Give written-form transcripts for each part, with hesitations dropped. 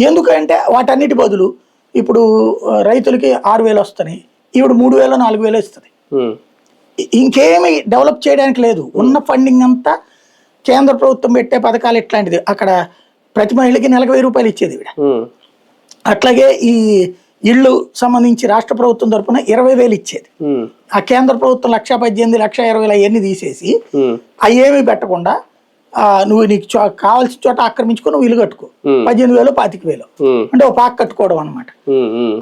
ఎందుకంటే వాటన్నిటి బదులు ఇప్పుడు రైతులకి 6,000 వస్తున్నాయి, ఇప్పుడు 3,000 4,000 ఇస్తుంది. ఇంకేమి డెవలప్ చేయడానికి లేదు. ఉన్న ఫండింగ్ అంతా కేంద్ర ప్రభుత్వం పెట్టే పథకాలు ఎట్లాంటిది, అక్కడ ప్రతి మహిళకి నెలకు 1,000 రూపాయలు ఇచ్చేది ఈవిడ. అట్లాగే ఈ ఇళ్ళు సంబంధించి రాష్ట్ర ప్రభుత్వం తరఫున 20,000 ఇచ్చేది. ఆ కేంద్ర ప్రభుత్వం 1,18,000 1,20,000 అవన్నీ తీసేసి అవి ఏమీ పెట్టకుండా నువ్వు నీకు కావాల్సిన చోట ఆక్రమించుకో, నువ్వు ఇల్లు కట్టుకో, 18,000 25,000 అంటే ఒక పాక కట్టుకోవడం అనమాట.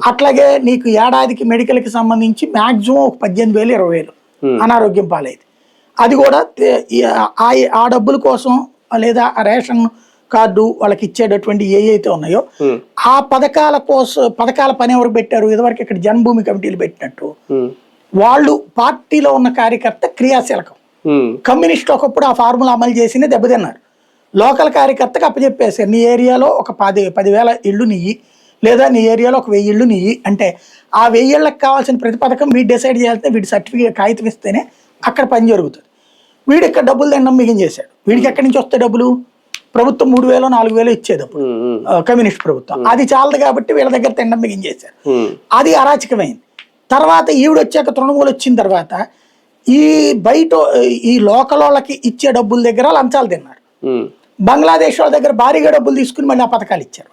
అట్లాగే నీకు ఏడాదికి మెడికల్ కి సంబంధించి మాక్సిమం ఒక 18,000 20,000 అనారోగ్యం పాలైంది. అది కూడా ఆ డబ్బుల కోసం లేదా రేషన్ కార్డు వాళ్ళకి ఇచ్చేటటువంటి ఏవైతే ఉన్నాయో ఆ పథకాల కోసం, పథకాల పని ఎవరు పెట్టారు, ఇదివరకు ఇక్కడ జన్మభూమి కమిటీలు పెట్టినట్టు వాళ్ళు పార్టీలో ఉన్న కార్యకర్త క్రియాశీలకం. కమ్యూనిస్టులు ఒకప్పుడు ఆ ఫార్ములా అమలు చేసి దెబ్బతిన్నారు. లోకల్ కార్యకర్తకు అప్పచెప్పేశారు, నీ ఏరియాలో ఒక 10,000 ఇళ్ళు నీయి, లేదా నీ ఏరియాలో ఒక 1,000 ఇళ్ళు నీయి అంటే ఆ 1,000 ఇళ్ళకి కావాల్సిన ప్రతి పథకం వీడు డిసైడ్ చేయాలంటే వీడి సర్టిఫికేట్ కాగితం ఇస్తేనే అక్కడ పని జరుగుతుంది. వీడు ఇక్కడ డబ్బులు తినడం మిగించేశాడు. వీడికి ఎక్కడి నుంచి వస్తే డబ్బులు, ప్రభుత్వం 3,000 4,000 ఇచ్చేది అప్పుడు కమ్యూనిస్ట్ ప్రభుత్వం. అది చాలదు కాబట్టి వీళ్ళ దగ్గర తినడం మిగించేశారు. అది అరాచకమైంది. తర్వాత ఈవిడ వచ్చాక తృణమూలు వచ్చిన తర్వాత ఈ బయట ఈ లోకల్ వాళ్ళకి ఇచ్చే డబ్బుల దగ్గర లంచాలు తిన్నారు. బంగ్లాదేశ్ వాళ్ళ దగ్గర భారీగా డబ్బులు తీసుకుని మళ్ళీ ఆ పథకాలు ఇచ్చారు.